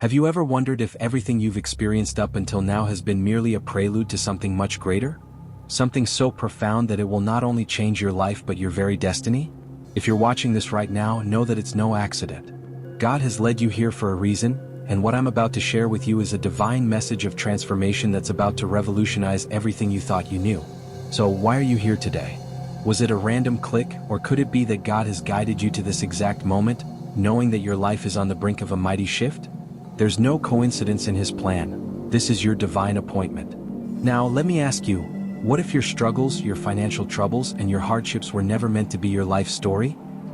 Have you ever wondered if everything you've experienced up until now has been merely a prelude to something much greater? Something so profound that it will not only change your life but your very destiny? If you're watching this right now, know that it's no accident. God has led you here for a reason, and what I'm about to share with you is a divine message of transformation that's about to revolutionize everything you thought you knew. So why are you here today? Was it a random click, or could it be that God has guided you to this exact moment, knowing that your life is on the brink of a mighty shift? There's no coincidence in His plan. This is your divine appointment. Now, let me ask you, what if your struggles, your financial troubles, and your hardships were never meant to be your life story?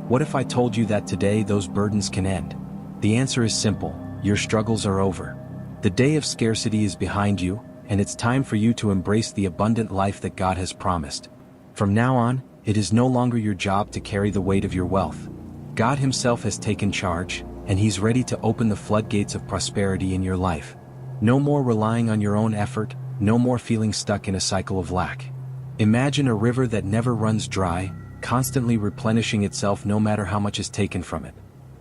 What if I told you that today those burdens can end? The answer is simple: your struggles are over. The day of scarcity is behind you, and it's time for you to embrace the abundant life that God has promised. From now on, it is no longer your job to carry the weight of your wealth. God Himself has taken charge, and He's ready to open the floodgates of prosperity in your life. No more relying on your own effort, no more feeling stuck in a cycle of lack. Imagine a river that never runs dry, constantly replenishing itself no matter how much is taken from it.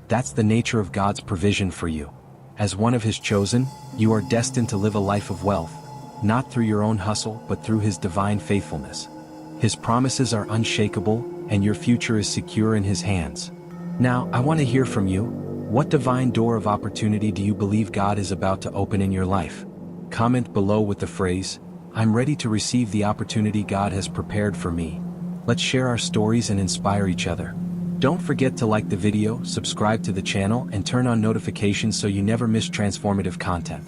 That's the nature of God's provision for you. As one of His chosen, you are destined to live a life of wealth, not through your own hustle but through His divine faithfulness. His promises are unshakable, and your future is secure in His hands. Now, I want to hear from you. What divine door of opportunity do you believe God is about to open in your life? Comment below with the phrase, "I'm ready to receive the opportunity God has prepared for me." Let's share our stories and inspire each other. Don't forget to like the video, subscribe to the channel, and turn on notifications so you never miss transformative content.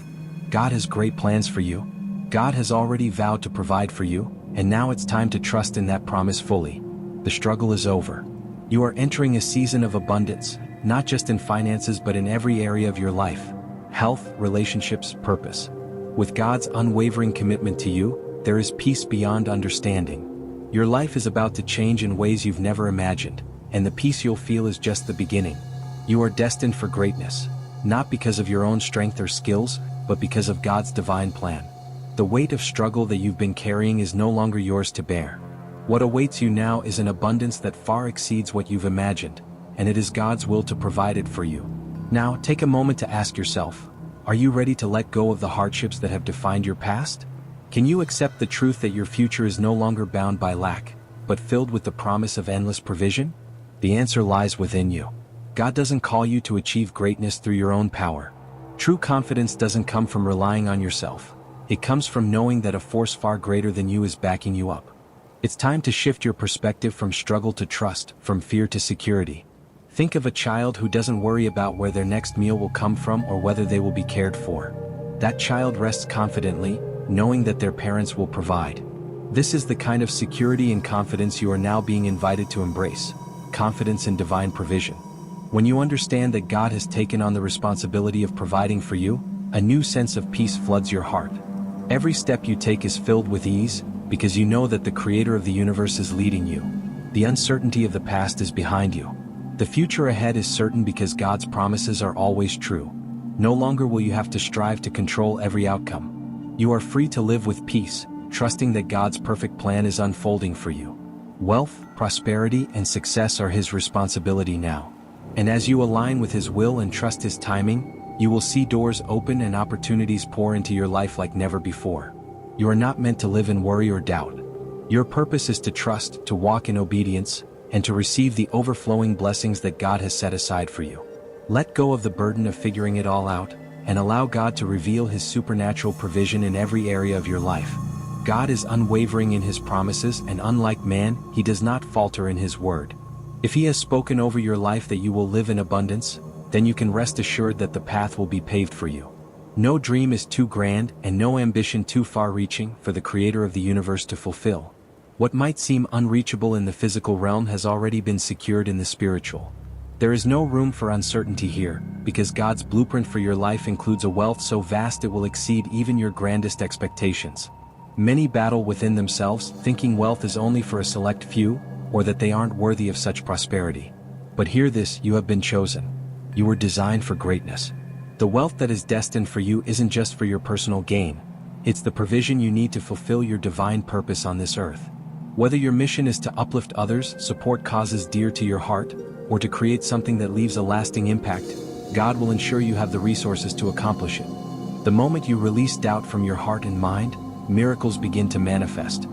God has great plans for you. God has already vowed to provide for you, and now it's time to trust in that promise fully. The struggle is over. You are entering a season of abundance, not just in finances but in every area of your life: health, relationships, purpose. With God's unwavering commitment to you, there is peace beyond understanding. Your life is about to change in ways you've never imagined, and the peace you'll feel is just the beginning. You are destined for greatness, not because of your own strength or skills, but because of God's divine plan. The weight of struggle that you've been carrying is no longer yours to bear. What awaits you now is an abundance that far exceeds what you've imagined, and it is God's will to provide it for you. Now, take a moment to ask yourself, are you ready to let go of the hardships that have defined your past? Can you accept the truth that your future is no longer bound by lack, but filled with the promise of endless provision? The answer lies within you. God doesn't call you to achieve greatness through your own power. True confidence doesn't come from relying on yourself. It comes from knowing that a force far greater than you is backing you up. It's time to shift your perspective from struggle to trust, from fear to security. Think of a child who doesn't worry about where their next meal will come from or whether they will be cared for. That child rests confidently, knowing that their parents will provide. This is the kind of security and confidence you are now being invited to embrace: confidence in divine provision. When you understand that God has taken on the responsibility of providing for you, a new sense of peace floods your heart. Every step you take is filled with ease, because you know that the Creator of the universe is leading you. The uncertainty of the past is behind you. The future ahead is certain because God's promises are always true. No longer will you have to strive to control every outcome. You are free to live with peace, trusting that God's perfect plan is unfolding for you. Wealth, prosperity, and success are His responsibility now. And as you align with His will and trust His timing, you will see doors open and opportunities pour into your life like never before. You are not meant to live in worry or doubt. Your purpose is to trust, to walk in obedience, and to receive the overflowing blessings that God has set aside for you. Let go of the burden of figuring it all out, and allow God to reveal His supernatural provision in every area of your life. God is unwavering in His promises, and unlike man, He does not falter in His word. If He has spoken over your life that you will live in abundance, then you can rest assured that the path will be paved for you. No dream is too grand, and no ambition too far-reaching for the Creator of the universe to fulfill. What might seem unreachable in the physical realm has already been secured in the spiritual. There is no room for uncertainty here, because God's blueprint for your life includes a wealth so vast it will exceed even your grandest expectations. Many battle within themselves, thinking wealth is only for a select few, or that they aren't worthy of such prosperity. But hear this: you have been chosen. You were designed for greatness. The wealth that is destined for you isn't just for your personal gain. It's the provision you need to fulfill your divine purpose on this earth. Whether your mission is to uplift others, support causes dear to your heart, or to create something that leaves a lasting impact, God will ensure you have the resources to accomplish it. The moment you release doubt from your heart and mind, miracles begin to manifest.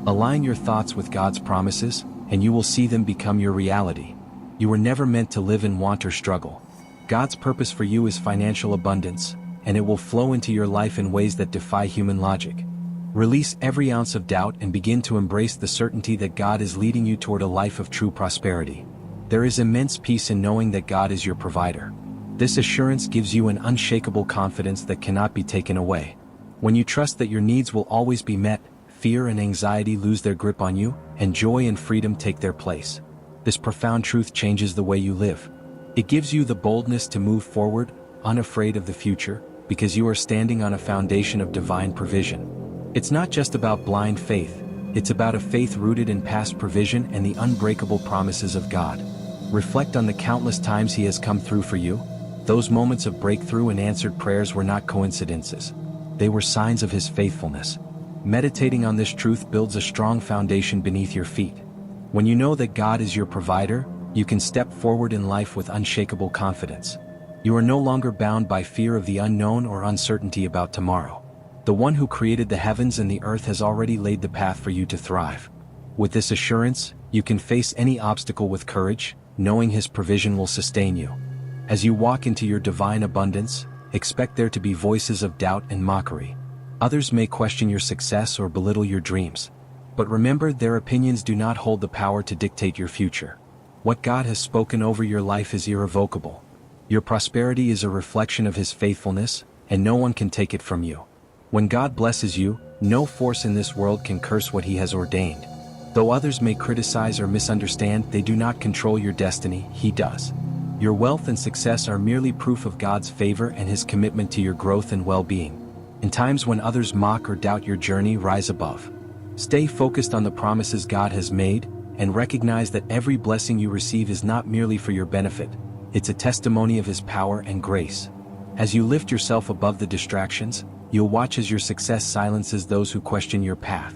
Align your thoughts with God's promises, and you will see them become your reality. You were never meant to live in want or struggle. God's purpose for you is financial abundance, and it will flow into your life in ways that defy human logic. Release every ounce of doubt and begin to embrace the certainty that God is leading you toward a life of true prosperity. There is immense peace in knowing that God is your provider. This assurance gives you an unshakable confidence that cannot be taken away. When you trust that your needs will always be met, fear and anxiety lose their grip on you, and joy and freedom take their place. This profound truth changes the way you live. It gives you the boldness to move forward, unafraid of the future, because you are standing on a foundation of divine provision. It's not just about blind faith, it's about a faith rooted in past provision and the unbreakable promises of God. Reflect on the countless times He has come through for you. Those moments of breakthrough and answered prayers were not coincidences. They were signs of His faithfulness. Meditating on this truth builds a strong foundation beneath your feet. When you know that God is your provider, you can step forward in life with unshakable confidence. You are no longer bound by fear of the unknown or uncertainty about tomorrow. The one who created the heavens and the earth has already laid the path for you to thrive. With this assurance, you can face any obstacle with courage, knowing His provision will sustain you. As you walk into your divine abundance, expect there to be voices of doubt and mockery. Others may question your success or belittle your dreams. But remember, their opinions do not hold the power to dictate your future. What God has spoken over your life is irrevocable. Your prosperity is a reflection of His faithfulness, and no one can take it from you. When God blesses you, no force in this world can curse what He has ordained. Though others may criticize or misunderstand, they do not control your destiny, He does. Your wealth and success are merely proof of God's favor and His commitment to your growth and well-being. In times when others mock or doubt your journey, rise above. Stay focused on the promises God has made, and recognize that every blessing you receive is not merely for your benefit, it's a testimony of His power and grace. As you lift yourself above the distractions, you'll watch as your success silences those who question your path.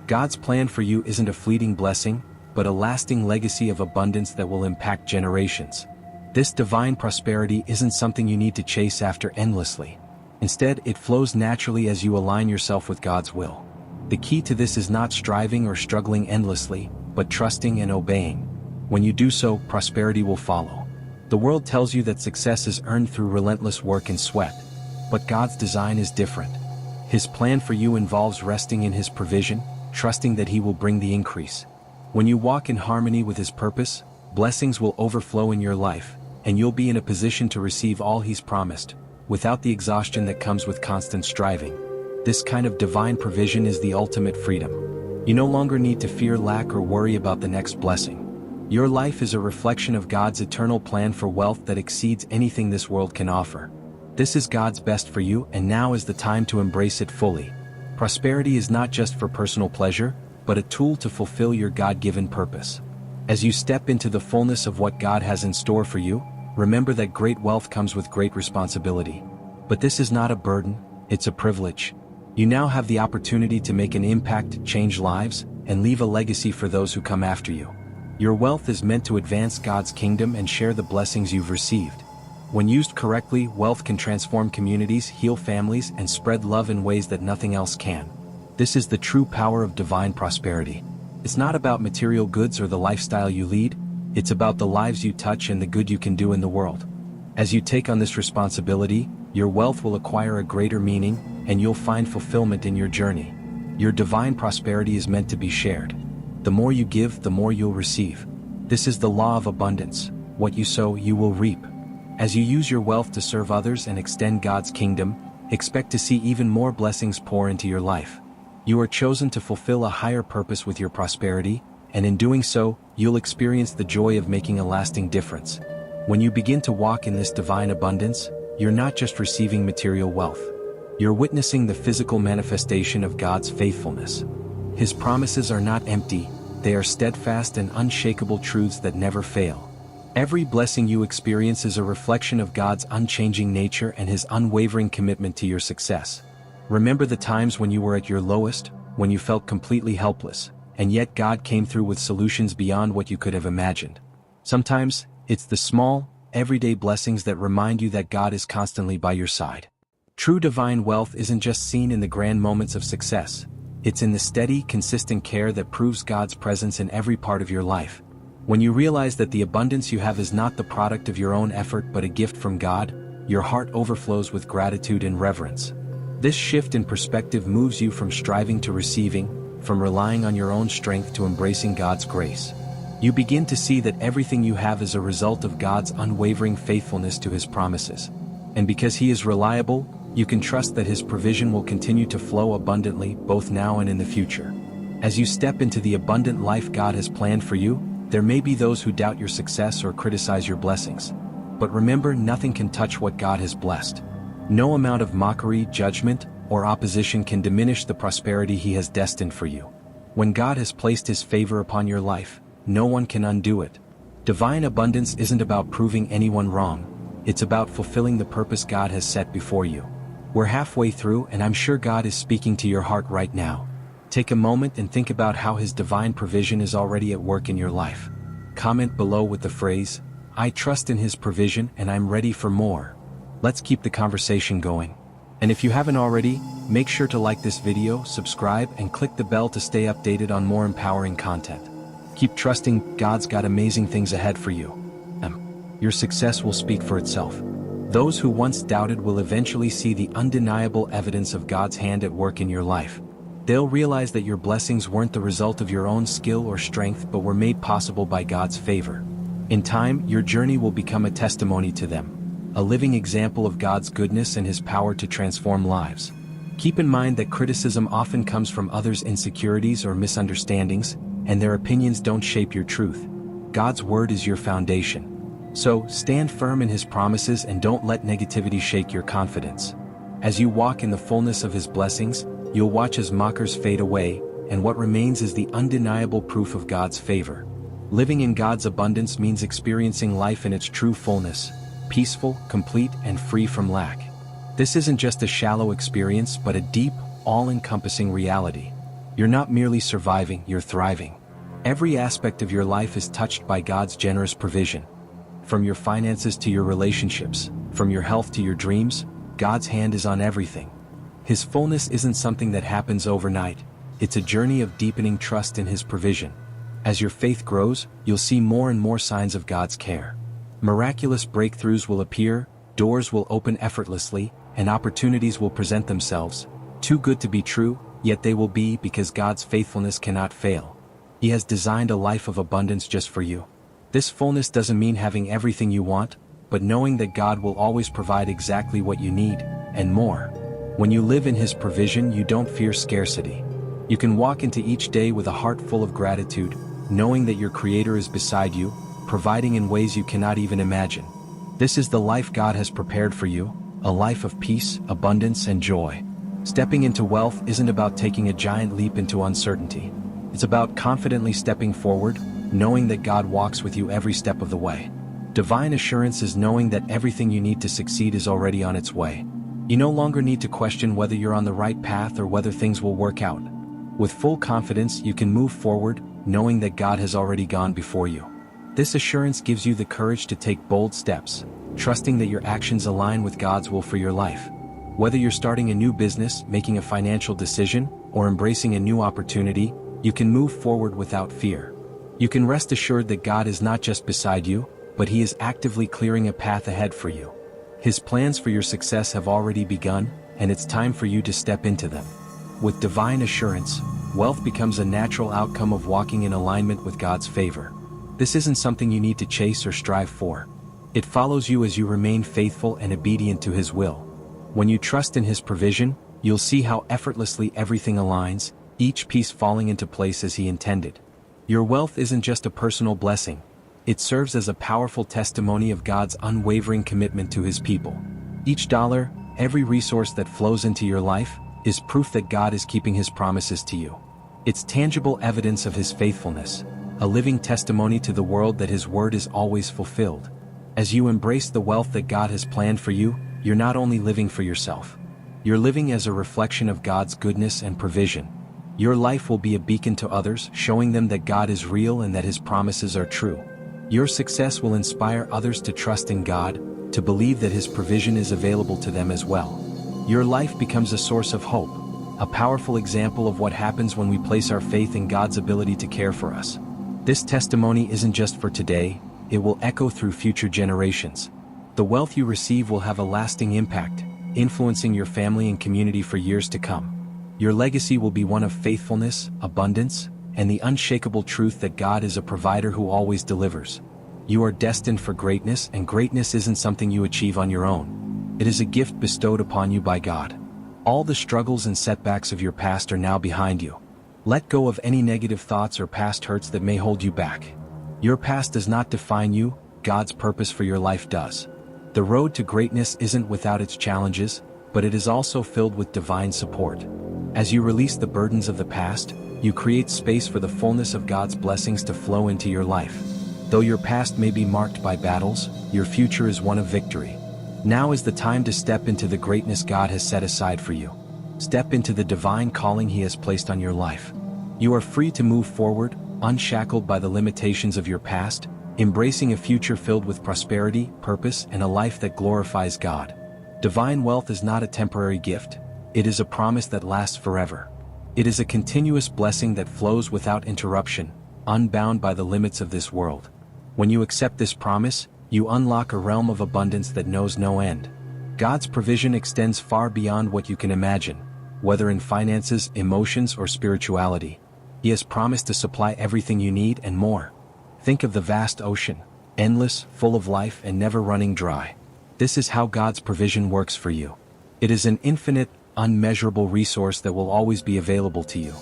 God's plan for you isn't a fleeting blessing, but a lasting legacy of abundance that will impact generations. This divine prosperity isn't something you need to chase after endlessly. Instead, it flows naturally as you align yourself with God's will. The key to this is not striving or struggling endlessly, but trusting and obeying. When you do so, prosperity will follow. The world tells you that success is earned through relentless work and sweat. But God's design is different. His plan for you involves resting in His provision, trusting that He will bring the increase. When you walk in harmony with His purpose, blessings will overflow in your life, and you'll be in a position to receive all He's promised, without the exhaustion that comes with constant striving. This kind of divine provision is the ultimate freedom. You no longer need to fear lack or worry about the next blessing. Your life is a reflection of God's eternal plan for wealth that exceeds anything this world can offer. This is God's best for you, and now is the time to embrace it fully. Prosperity is not just for personal pleasure, but a tool to fulfill your God-given purpose. As you step into the fullness of what God has in store for you, remember that great wealth comes with great responsibility. But this is not a burden, it's a privilege. You now have the opportunity to make an impact, change lives, and leave a legacy for those who come after you. Your wealth is meant to advance God's kingdom and share the blessings you've received. When used correctly, wealth can transform communities, heal families, and spread love in ways that nothing else can. This is the true power of divine prosperity. It's not about material goods or the lifestyle you lead, it's about the lives you touch and the good you can do in the world. As you take on this responsibility, your wealth will acquire a greater meaning, and you'll find fulfillment in your journey. Your divine prosperity is meant to be shared. The more you give, the more you'll receive. This is the law of abundance. What you sow, you will reap. As you use your wealth to serve others and extend God's kingdom, expect to see even more blessings pour into your life. You are chosen to fulfill a higher purpose with your prosperity, and in doing so, you'll experience the joy of making a lasting difference. When you begin to walk in this divine abundance, you're not just receiving material wealth. You're witnessing the physical manifestation of God's faithfulness. His promises are not empty, they are steadfast and unshakable truths that never fail. Every blessing you experience is a reflection of God's unchanging nature and His unwavering commitment to your success. Remember the times when you were at your lowest, when you felt completely helpless, and yet God came through with solutions beyond what you could have imagined. Sometimes, it's the small, everyday blessings that remind you that God is constantly by your side. True divine wealth isn't just seen in the grand moments of success. It's in the steady, consistent care that proves God's presence in every part of your life. When you realize that the abundance you have is not the product of your own effort but a gift from God, your heart overflows with gratitude and reverence. This shift in perspective moves you from striving to receiving, from relying on your own strength to embracing God's grace. You begin to see that everything you have is a result of God's unwavering faithfulness to His promises. And because He is reliable, you can trust that His provision will continue to flow abundantly both now and in the future. As you step into the abundant life God has planned for you, there may be those who doubt your success or criticize your blessings. But remember, nothing can touch what God has blessed. No amount of mockery, judgment, or opposition can diminish the prosperity He has destined for you. When God has placed His favor upon your life, no one can undo it. Divine abundance isn't about proving anyone wrong. It's about fulfilling the purpose God has set before you. We're halfway through, and I'm sure God is speaking to your heart right now. Take a moment and think about how His divine provision is already at work in your life. Comment below with the phrase, "I trust in His provision and I'm ready for more." Let's keep the conversation going. And if you haven't already, make sure to like this video, subscribe, and click the bell to stay updated on more empowering content. Keep trusting, God's got amazing things ahead for you. Your success will speak for itself. Those who once doubted will eventually see the undeniable evidence of God's hand at work in your life. They'll realize that your blessings weren't the result of your own skill or strength but were made possible by God's favor. In time, your journey will become a testimony to them, a living example of God's goodness and His power to transform lives. Keep in mind that criticism often comes from others' insecurities or misunderstandings, and their opinions don't shape your truth. God's word is your foundation. So, stand firm in His promises and don't let negativity shake your confidence. As you walk in the fullness of His blessings, you'll watch as mockers fade away, and what remains is the undeniable proof of God's favor. Living in God's abundance means experiencing life in its true fullness, peaceful, complete, and free from lack. This isn't just a shallow experience but a deep, all-encompassing reality. You're not merely surviving, you're thriving. Every aspect of your life is touched by God's generous provision. From your finances to your relationships, from your health to your dreams, God's hand is on everything. His fullness isn't something that happens overnight, it's a journey of deepening trust in His provision. As your faith grows, you'll see more and more signs of God's care. Miraculous breakthroughs will appear, doors will open effortlessly, and opportunities will present themselves, too good to be true, yet they will be because God's faithfulness cannot fail. He has designed a life of abundance just for you. This fullness doesn't mean having everything you want, but knowing that God will always provide exactly what you need, and more. When you live in His provision, you don't fear scarcity. You can walk into each day with a heart full of gratitude, knowing that your Creator is beside you, providing in ways you cannot even imagine. This is the life God has prepared for you, a life of peace, abundance, and joy. Stepping into wealth isn't about taking a giant leap into uncertainty. It's about confidently stepping forward, knowing that God walks with you every step of the way. Divine assurance is knowing that everything you need to succeed is already on its way. You no longer need to question whether you're on the right path or whether things will work out. With full confidence, you can move forward, knowing that God has already gone before you. This assurance gives you the courage to take bold steps, trusting that your actions align with God's will for your life. Whether you're starting a new business, making a financial decision, or embracing a new opportunity, you can move forward without fear. You can rest assured that God is not just beside you, but He is actively clearing a path ahead for you. His plans for your success have already begun, and it's time for you to step into them. With divine assurance, wealth becomes a natural outcome of walking in alignment with God's favor. This isn't something you need to chase or strive for. It follows you as you remain faithful and obedient to His will. When you trust in His provision, you'll see how effortlessly everything aligns, each piece falling into place as He intended. Your wealth isn't just a personal blessing. It serves as a powerful testimony of God's unwavering commitment to His people. Each dollar, every resource that flows into your life, is proof that God is keeping His promises to you. It's tangible evidence of His faithfulness, a living testimony to the world that His word is always fulfilled. As you embrace the wealth that God has planned for you, you're not only living for yourself. You're living as a reflection of God's goodness and provision. Your life will be a beacon to others, showing them that God is real and that His promises are true. Your success will inspire others to trust in God, to believe that His provision is available to them as well. Your life becomes a source of hope, a powerful example of what happens when we place our faith in God's ability to care for us. This testimony isn't just for today, it will echo through future generations. The wealth you receive will have a lasting impact, influencing your family and community for years to come. Your legacy will be one of faithfulness, abundance, and the unshakable truth that God is a provider who always delivers. You are destined for greatness, and greatness isn't something you achieve on your own. It is a gift bestowed upon you by God. All the struggles and setbacks of your past are now behind you. Let go of any negative thoughts or past hurts that may hold you back. Your past does not define you, God's purpose for your life does. The road to greatness isn't without its challenges, but it is also filled with divine support. As you release the burdens of the past, you create space for the fullness of God's blessings to flow into your life. Though your past may be marked by battles, your future is one of victory. Now is the time to step into the greatness God has set aside for you. Step into the divine calling He has placed on your life. You are free to move forward, unshackled by the limitations of your past, embracing a future filled with prosperity, purpose, and a life that glorifies God. Divine wealth is not a temporary gift. It is a promise that lasts forever. It is a continuous blessing that flows without interruption, unbound by the limits of this world. When you accept this promise, you unlock a realm of abundance that knows no end. God's provision extends far beyond what you can imagine, whether in finances, emotions, or spirituality. He has promised to supply everything you need and more. Think of the vast ocean, endless, full of life, and never running dry. This is how God's provision works for you. It is an infinite, unmeasurable resource that will always be available to you.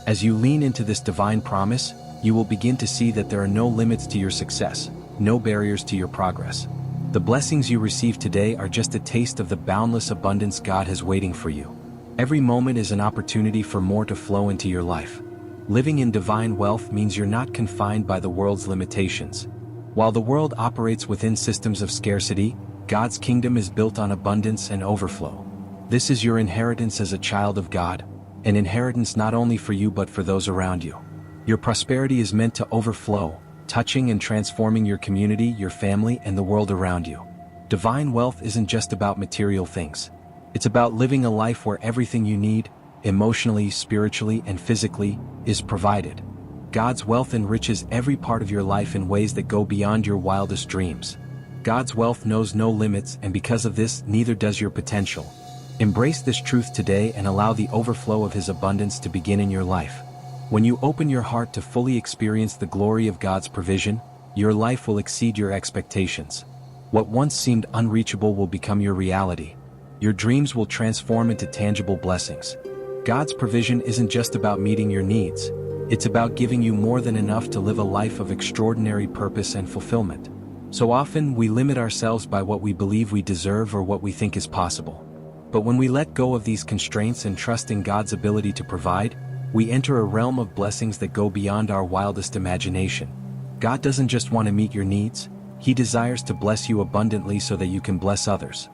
As you lean into this divine promise, you will begin to see that there are no limits to your success, no barriers to your progress. The blessings you receive today are just a taste of the boundless abundance God has waiting for you. Every moment is an opportunity for more to flow into your life. Living in divine wealth means you're not confined by the world's limitations. While the world operates within systems of scarcity, God's kingdom is built on abundance and overflow. This is your inheritance as a child of God, an inheritance not only for you but for those around you. Your prosperity is meant to overflow, touching and transforming your community, your family, and the world around you. Divine wealth isn't just about material things. It's about living a life where everything you need, emotionally, spiritually, and physically, is provided. God's wealth enriches every part of your life in ways that go beyond your wildest dreams. God's wealth knows no limits, and because of this, neither does your potential. Embrace this truth today and allow the overflow of His abundance to begin in your life. When you open your heart to fully experience the glory of God's provision, your life will exceed your expectations. What once seemed unreachable will become your reality. Your dreams will transform into tangible blessings. God's provision isn't just about meeting your needs. It's about giving you more than enough to live a life of extraordinary purpose and fulfillment. So often we limit ourselves by what we believe we deserve or what we think is possible. But when we let go of these constraints and trust in God's ability to provide, we enter a realm of blessings that go beyond our wildest imagination. God doesn't just want to meet your needs, He desires to bless you abundantly so that you can bless others.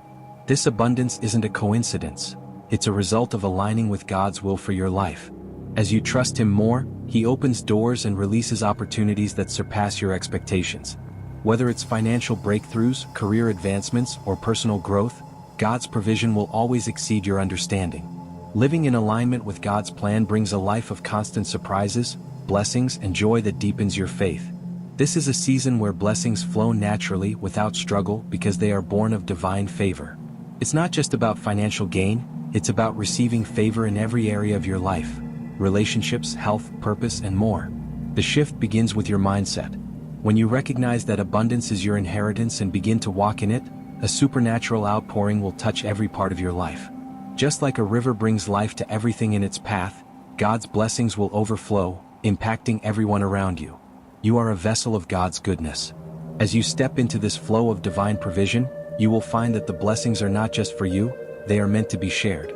This abundance isn't a coincidence. It's a result of aligning with God's will for your life. As you trust Him more, He opens doors and releases opportunities that surpass your expectations. Whether it's financial breakthroughs, career advancements, or personal growth, God's provision will always exceed your understanding. Living in alignment with God's plan brings a life of constant surprises, blessings, and joy that deepens your faith. This is a season where blessings flow naturally without struggle because they are born of divine favor. It's not just about financial gain, it's about receiving favor in every area of your life: relationships, health, purpose, and more. The shift begins with your mindset. When you recognize that abundance is your inheritance and begin to walk in it, a supernatural outpouring will touch every part of your life. Just like a river brings life to everything in its path, God's blessings will overflow, impacting everyone around you. You are a vessel of God's goodness. As you step into this flow of divine provision, you will find that the blessings are not just for you, they are meant to be shared.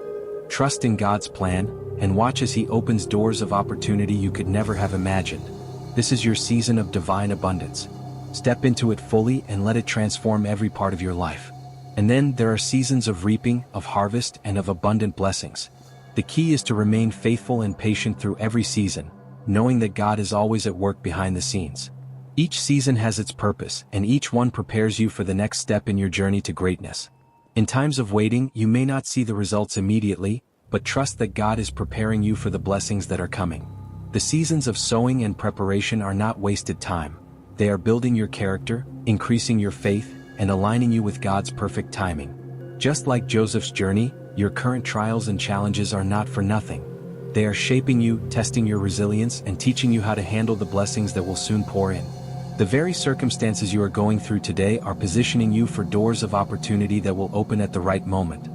Trust in God's plan, and watch as He opens doors of opportunity you could never have imagined. This is your season of divine abundance. Step into it fully and let it transform every part of your life. And then there are seasons of reaping, of harvest, and of abundant blessings. The key is to remain faithful and patient through every season, knowing that God is always at work behind the scenes. Each season has its purpose, and each one prepares you for the next step in your journey to greatness. In times of waiting, you may not see the results immediately, but trust that God is preparing you for the blessings that are coming. The seasons of sowing and preparation are not wasted time. They are building your character, increasing your faith, and aligning you with God's perfect timing. Just like Joseph's journey, your current trials and challenges are not for nothing. They are shaping you, testing your resilience, and teaching you how to handle the blessings that will soon pour in. The very circumstances you are going through today are positioning you for doors of opportunity that will open at the right moment.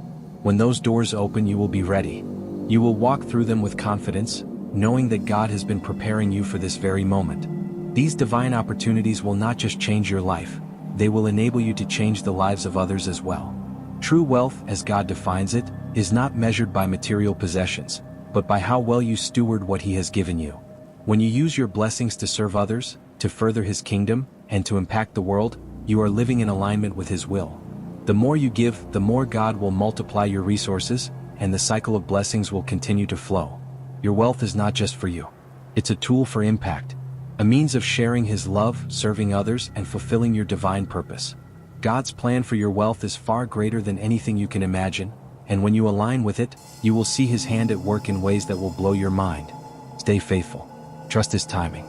When those doors open, you will be ready. You will walk through them with confidence, knowing that God has been preparing you for this very moment. These divine opportunities will not just change your life, they will enable you to change the lives of others as well. True wealth, as God defines it, is not measured by material possessions, but by how well you steward what He has given you. When you use your blessings to serve others, to further His kingdom, and to impact the world, you are living in alignment with His will. The more you give, the more God will multiply your resources, and the cycle of blessings will continue to flow. Your wealth is not just for you. It's a tool for impact, a means of sharing His love, serving others, and fulfilling your divine purpose. God's plan for your wealth is far greater than anything you can imagine, and when you align with it, you will see His hand at work in ways that will blow your mind. Stay faithful, trust His timing,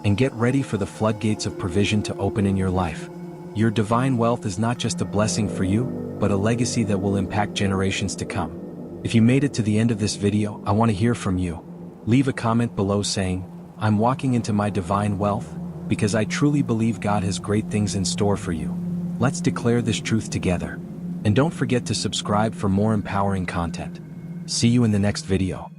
and get ready for the floodgates of provision to open in your life. Your divine wealth is not just a blessing for you, but a legacy that will impact generations to come. If you made it to the end of this video, I want to hear from you. Leave a comment below saying, "I'm walking into my divine wealth," because I truly believe God has great things in store for you. Let's declare this truth together. And don't forget to subscribe for more empowering content. See you in the next video.